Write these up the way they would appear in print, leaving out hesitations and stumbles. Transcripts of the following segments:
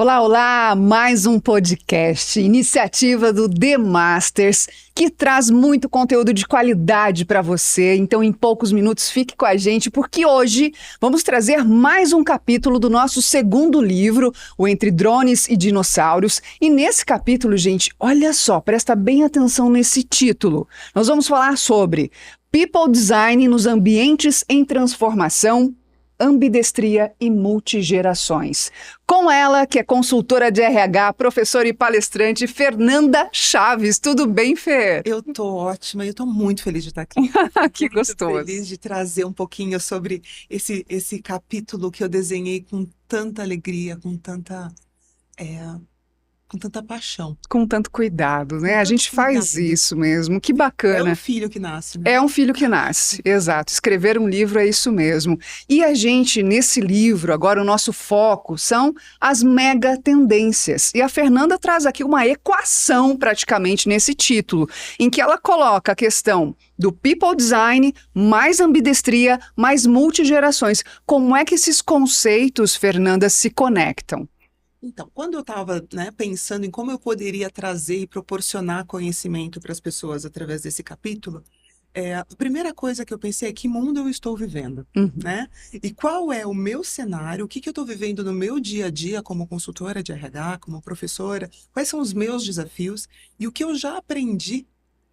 Olá, olá! Mais um podcast, iniciativa do The Masters, que traz muito conteúdo de qualidade para você. Então, em poucos minutos, fique com a gente, porque hoje vamos trazer mais um capítulo do nosso segundo livro, o Entre Drones e Dinossauros. E nesse capítulo, gente, olha só, presta bem atenção nesse título. Nós vamos falar sobre People Design nos ambientes em transformação, ambidestria e multigerações. Com ela, que é consultora de RH, professora e palestrante, Fernanda Chaves. Tudo bem, Fê? Eu tô ótima e eu tô muito feliz de estar aqui. Que Muito gostoso. feliz de trazer um pouquinho sobre esse capítulo que eu desenhei com tanta alegria, com tanta paixão, Com tanto cuidado, com né? A tanto gente faz cuidado. isso mesmo. Que É um bacana. filho que nasce, né? É um filho que nasce, exato. Escrever um livro é isso mesmo. E a gente, nesse livro, agora o nosso foco são as mega tendências. E a Fernanda traz aqui uma equação, praticamente, nesse título, em que ela coloca a questão do people design, mais ambidestria, mais multigerações. Como é que esses conceitos, Fernanda, se conectam? Então, quando eu estava, pensando em como eu poderia trazer e proporcionar conhecimento para as pessoas através desse capítulo, a primeira coisa que eu pensei é que mundo eu estou vivendo, Uhum. né? E qual é o meu cenário, o que eu estou vivendo no meu dia a dia como consultora de RH, como professora, quais são os meus desafios e o que eu já aprendi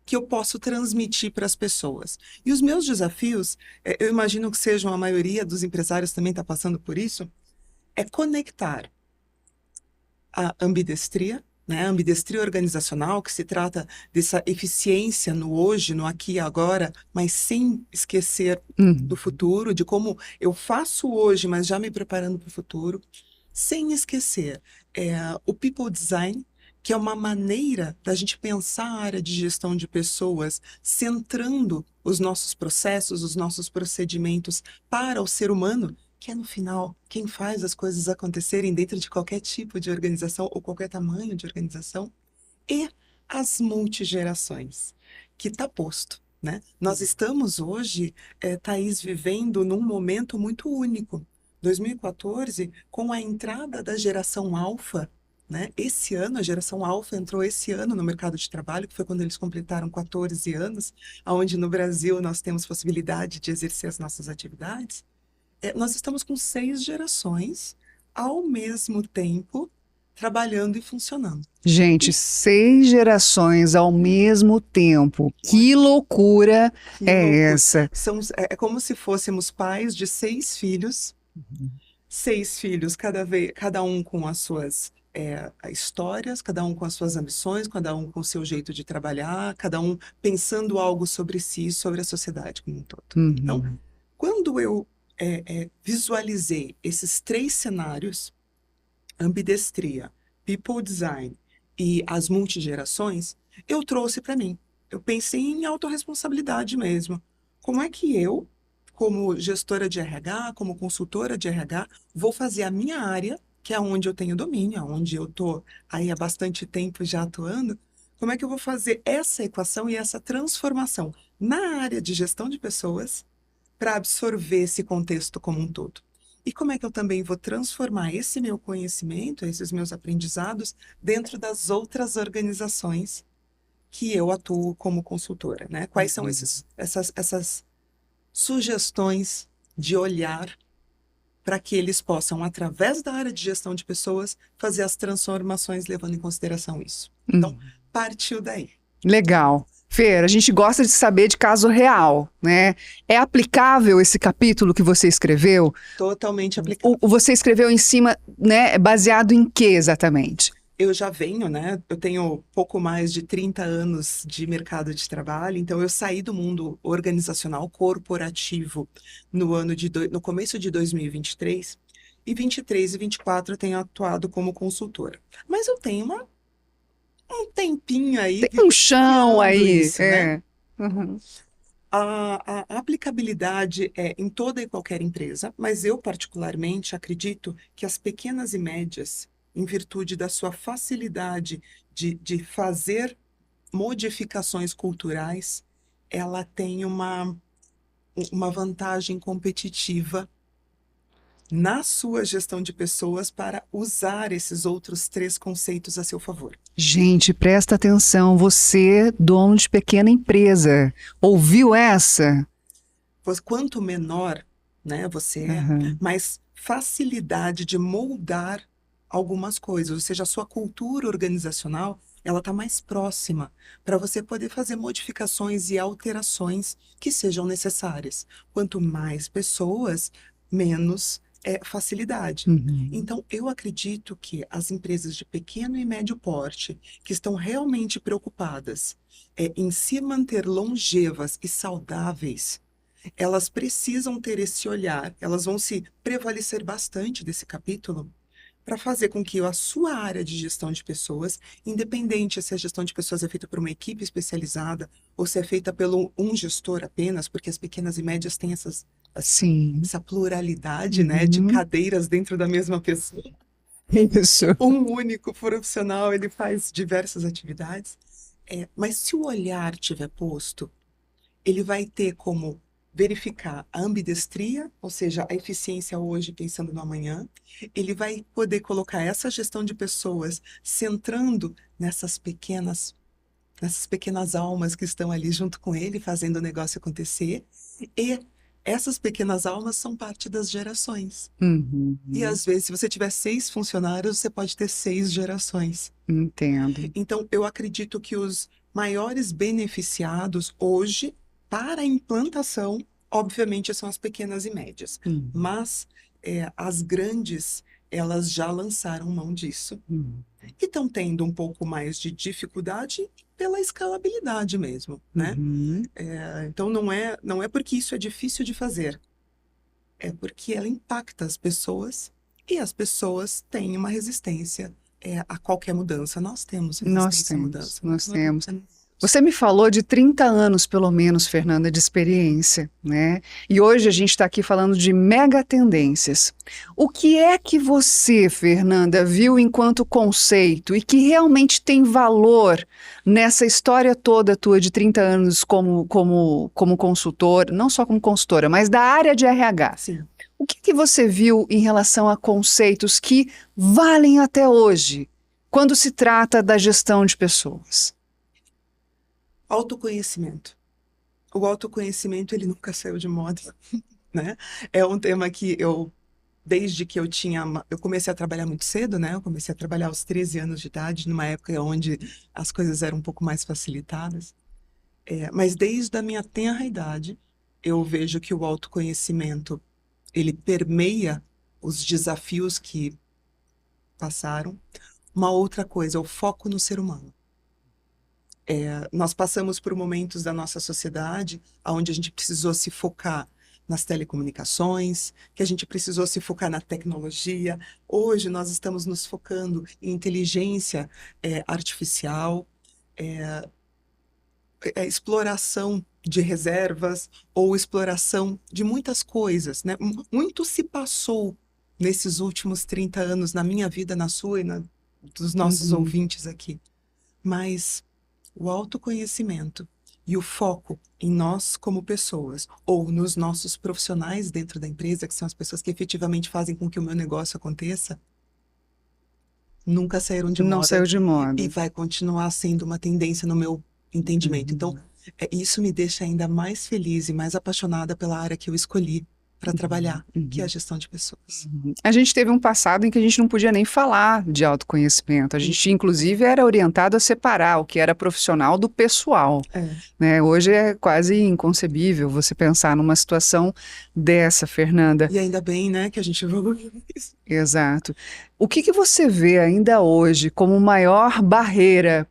que eu posso transmitir para as pessoas. E os meus desafios, eu imagino que sejam a maioria dos empresários também está passando por isso, é conectar a ambidestria, né? A ambidestria organizacional, que se trata dessa eficiência no hoje, no aqui e agora, mas sem esquecer do Uhum. futuro, de como eu faço hoje, mas já me preparando para o futuro, sem esquecer o people design, que é uma maneira da gente pensar a área de gestão de pessoas, centrando os nossos processos, os nossos procedimentos para o ser humano, que é, no final, quem faz as coisas acontecerem dentro de qualquer tipo de organização ou qualquer tamanho de organização, e as multigerações, que está posto, né? Nós estamos hoje, Thaís, vivendo num momento muito único. 2014, com a entrada da geração alfa, né? Esse ano, a geração alfa entrou esse ano no mercado de trabalho, que foi quando eles completaram 14 anos, onde no Brasil nós temos possibilidade de exercer as nossas atividades. Nós estamos com 6 gerações ao mesmo tempo trabalhando e funcionando. Gente, E 6 gerações ao mesmo tempo. olha Que loucura que é loucura. essa? É como se fôssemos pais de 6 filhos, cada um com as suas histórias, cada um com as suas ambições, cada um com o seu jeito de trabalhar, cada um pensando algo sobre si, sobre a sociedade como um todo. Então, Uhum. quando eu visualizei esses 3 cenários, ambidestria, people design e as multigerações, eu trouxe para mim. Eu pensei em autorresponsabilidade mesmo. Como é que eu, como gestora de RH, como consultora de RH, vou fazer a minha área, que é onde eu tenho domínio, onde eu estou aí há bastante tempo já atuando, como é que eu vou fazer essa equação e essa transformação na área de gestão de pessoas para absorver esse contexto como um todo? E como é que eu também vou transformar esse meu conhecimento, esses meus aprendizados, dentro das outras organizações que eu atuo como consultora, né? Quais são essas sugestões de olhar para que eles possam, através da área de gestão de pessoas, fazer as transformações levando em consideração isso. Então, partiu daí. Legal. Fer, a gente gosta de saber de caso real, né? É aplicável esse capítulo que você escreveu? Totalmente aplicável. Você escreveu em cima, né? Baseado em quê exatamente? Eu já venho, né? Eu tenho pouco mais de 30 anos de mercado de trabalho, então eu saí do mundo organizacional corporativo no começo de 2023, e 23 e 24 eu tenho atuado como consultora. Mas eu tenho um tempinho aí Tem um chão vivenciando aí, isso, né? é. Uhum. A aplicabilidade é em toda e qualquer empresa, mas eu particularmente acredito que as pequenas e médias, em virtude da sua facilidade de fazer modificações culturais, ela tem uma vantagem competitiva na sua gestão de pessoas para usar esses outros 3 conceitos a seu favor. Gente, presta atenção, você, dono de pequena empresa, ouviu essa? Pois quanto menor, né, você é, Aham. mais facilidade de moldar algumas coisas, ou seja, a sua cultura organizacional, ela está mais próxima para você poder fazer modificações e alterações que sejam necessárias. Quanto mais pessoas, menos facilidade. Uhum. Então, eu acredito que as empresas de pequeno e médio porte, que estão realmente preocupadas em se manter longevas e saudáveis, elas precisam ter esse olhar, elas vão se prevalecer bastante desse capítulo para fazer com que a sua área de gestão de pessoas, independente se a gestão de pessoas é feita por uma equipe especializada ou se é feita pelo um gestor apenas, porque as pequenas e médias têm Sim. essa pluralidade, né, de Uhum. cadeiras dentro da mesma pessoa. Isso. Um único profissional, ele faz diversas atividades. Mas se o olhar tiver posto, ele vai ter como verificar a ambidestria, ou seja, a eficiência hoje pensando no amanhã. Ele vai poder colocar essa gestão de pessoas centrando nessas pequenas almas que estão ali junto com ele, fazendo o negócio acontecer. E essas pequenas almas são parte das gerações. E Uhum. às vezes, se você tiver 6 funcionários, você pode ter 6 gerações. Entendo. Então, eu acredito que os maiores beneficiados hoje para a implantação, obviamente, são as pequenas e médias. Uhum. Mas as grandes, elas já lançaram mão disso Uhum. e estão tendo um pouco mais de dificuldade pela escalabilidade mesmo, né? Uhum. Então, não é porque isso é difícil de fazer, é porque ela impacta as pessoas e as pessoas têm uma resistência a qualquer mudança. Nós temos Nós resistência à temos, mudança. nós temos. Você me falou de 30 anos, pelo menos, Fernanda, de experiência, né? E hoje a gente está aqui falando de mega tendências. O que é que você, Fernanda, viu enquanto conceito e que realmente tem valor nessa história toda tua de 30 anos como consultor, não só como consultora, mas da área de RH? Sim. O que que você viu em relação a conceitos que valem até hoje, quando se trata da gestão de pessoas? Autoconhecimento. O autoconhecimento, ele nunca saiu de moda, né? É um tema que desde que eu comecei a trabalhar muito cedo, né? Eu comecei a trabalhar aos 13 anos de idade, numa época onde as coisas eram um pouco mais facilitadas. Mas desde a minha tenra idade, eu vejo que o autoconhecimento, ele permeia os desafios que passaram. Uma outra coisa, o foco no ser humano. Nós passamos por momentos da nossa sociedade onde a gente precisou se focar nas telecomunicações, que a gente precisou se focar na tecnologia. Hoje nós estamos nos focando em inteligência artificial, exploração de reservas ou exploração de muitas coisas, né? Muito se passou nesses últimos 30 anos na minha vida, na sua e dos nossos Uhum. ouvintes aqui. Mas o autoconhecimento e o foco em nós como pessoas, ou nos nossos profissionais dentro da empresa, que são as pessoas que efetivamente fazem com que o meu negócio aconteça, nunca saíram de Não moda saiu de e moda. vai continuar sendo uma tendência no meu entendimento. Então, Uhum. isso me deixa ainda mais feliz e mais apaixonada pela área que eu escolhi para Uhum. trabalhar, que é a Uhum. gestão de pessoas. A gente teve um passado em que a gente não podia nem falar de autoconhecimento. A gente, inclusive, era orientado a separar o que era profissional do pessoal, É. né? Hoje é quase inconcebível você pensar numa situação dessa, Fernanda. E ainda bem, né, que a gente evoluiu isso. Exato. O que que você vê ainda hoje como maior barreira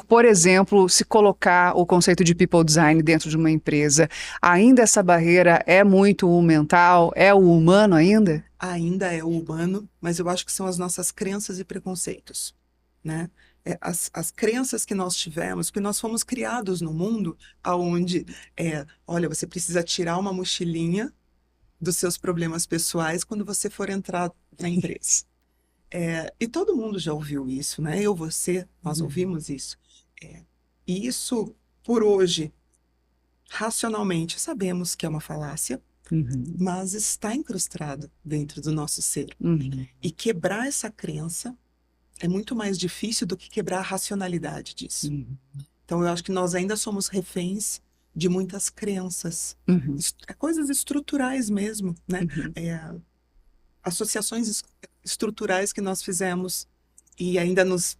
por exemplo, se colocar o conceito de people design dentro de uma empresa? Ainda essa barreira é muito o mental, é o humano ainda? Ainda é o humano, mas eu acho que são as nossas crenças e preconceitos, né? As crenças que nós tivemos, porque nós fomos criados no mundo onde, olha, você precisa tirar uma mochilinha dos seus problemas pessoais quando você for entrar na empresa. E todo mundo já ouviu isso, né? Você, nós ouvimos isso. E isso, por hoje, racionalmente, sabemos que é uma falácia, mas está incrustado dentro do nosso ser. Uhum. E quebrar essa crença é muito mais difícil do que quebrar a racionalidade disso. Uhum. Então, eu acho que nós ainda somos reféns de muitas crenças, Uhum. coisas estruturais mesmo, né? Uhum. Associações estruturais que nós fizemos e ainda nos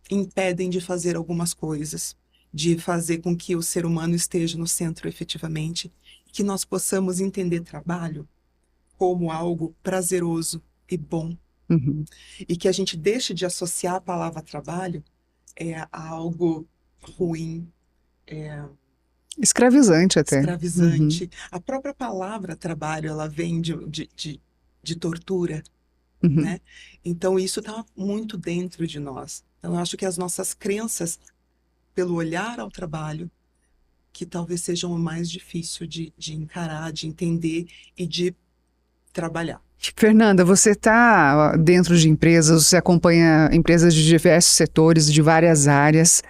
impedem de fazer algumas coisas, de fazer com que o ser humano esteja no centro efetivamente, que nós possamos entender trabalho como algo prazeroso e bom, Uhum. e que a gente deixe de associar a palavra trabalho a algo ruim, Escravizante até. Uhum. escravizante. A própria palavra trabalho, ela vem de tortura, Uhum. né? Então, isso está muito dentro de nós. Então, eu acho que as nossas crenças, pelo olhar ao trabalho, que talvez sejam o mais difícil de encarar, de entender e de trabalhar. Fernanda, você está dentro de empresas, você acompanha empresas de diversos setores, de várias áreas.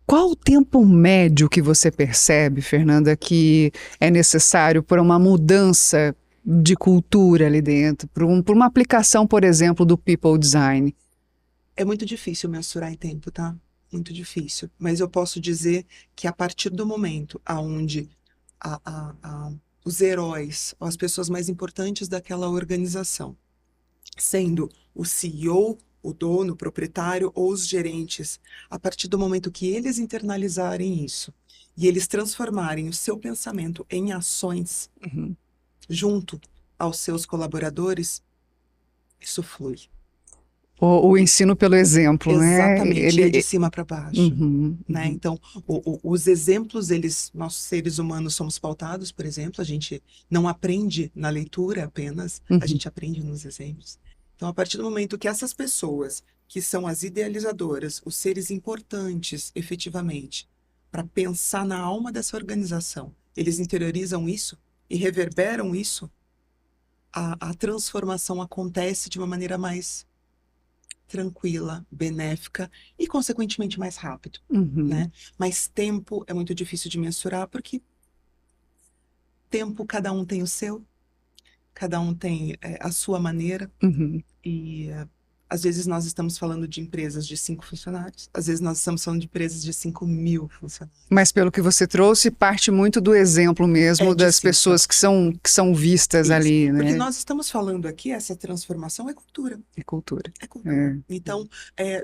Qual o tempo médio que você percebe, Fernanda, que é necessário para uma mudança de cultura ali dentro, por uma aplicação, por exemplo, do People Design? É muito difícil mensurar em tempo, tá? Muito difícil. Mas eu posso dizer que a partir do momento aonde os heróis, ou as pessoas mais importantes daquela organização, sendo o CEO, o dono, o proprietário ou os gerentes, a partir do momento que eles internalizarem isso e eles transformarem o seu pensamento em ações Uhum. junto aos seus colaboradores, isso flui. O ensino pelo exemplo, né? Exatamente, é de cima para baixo. Uhum, Né? uhum, Então, os exemplos, nós seres humanos somos pautados, por exemplo, a gente não aprende na leitura apenas, a uhum, gente aprende nos exemplos. Então, a partir do momento que essas pessoas, que são as idealizadoras, os seres importantes, efetivamente, para pensar na alma dessa organização, eles interiorizam isso e reverberam isso, a transformação acontece de uma maneira mais tranquila, benéfica e, consequentemente, mais rápido, uhum, né? Mas tempo é muito difícil de mensurar, porque tempo cada um tem o seu, cada um tem a sua maneira, uhum. e às vezes nós estamos falando de empresas de 5 funcionários, às vezes nós estamos falando de empresas de 5.000 funcionários. Mas pelo que você trouxe, parte muito do exemplo mesmo É de das cima pra pessoas que são vistas Isso, ali, porque né? nós estamos falando aqui, essa transformação é cultura, É cultura. é cultura. É. Então,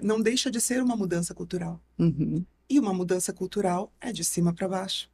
não deixa de ser uma mudança cultural. Uhum. E uma mudança cultural é de cima para baixo.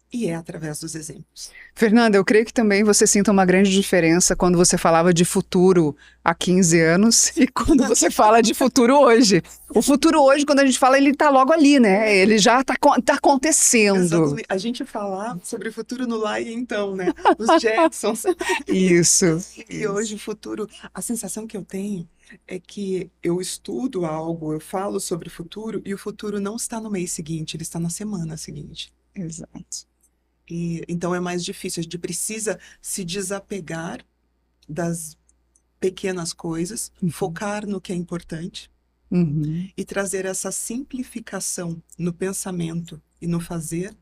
E é através dos exemplos. Fernanda, eu creio que também você sinta uma grande diferença quando você falava de futuro há 15 anos e quando você fala de futuro hoje. O futuro hoje, quando a gente fala, ele está logo ali, né? Ele já está acontecendo. Exatamente. A gente falar sobre o futuro no lá e então, né? Os Jetsons. Isso. E hoje o futuro, a sensação que eu tenho é que eu estudo algo, eu falo sobre o futuro e o futuro não está no mês seguinte, ele está na semana seguinte. Exato. E então é mais difícil, a gente precisa se desapegar das pequenas coisas, focar no que é importante Uhum. e trazer essa simplificação no pensamento e no fazer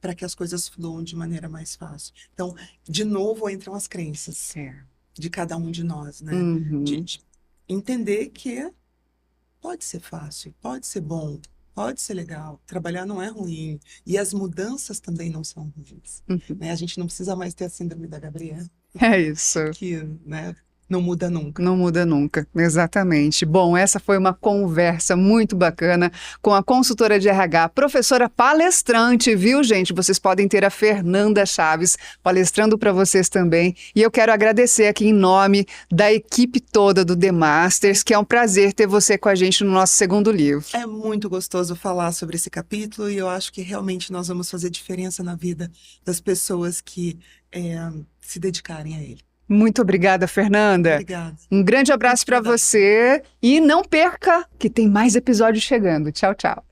para que as coisas fluam de maneira mais fácil. Então, de novo entram as crenças É. de cada um de nós, né? Uhum. De entender que pode ser fácil, pode ser bom, pode ser legal, trabalhar não é ruim. E as mudanças também não são ruins, Uhum. né? A gente não precisa mais ter a síndrome da Gabriela, É isso. que, né, não muda nunca. Não muda nunca, exatamente. Bom, essa foi uma conversa muito bacana com a consultora de RH, professora palestrante, viu, gente? Vocês podem ter a Fernanda Chaves palestrando para vocês também. E eu quero agradecer aqui em nome da equipe toda do The Masters, que é um prazer ter você com a gente no nosso segundo livro. É muito gostoso falar sobre esse capítulo e eu acho que realmente nós vamos fazer diferença na vida das pessoas que se dedicarem a ele. Muito obrigada, Fernanda. Obrigada. Um grande abraço para você e não perca que tem mais episódios chegando. Tchau, tchau.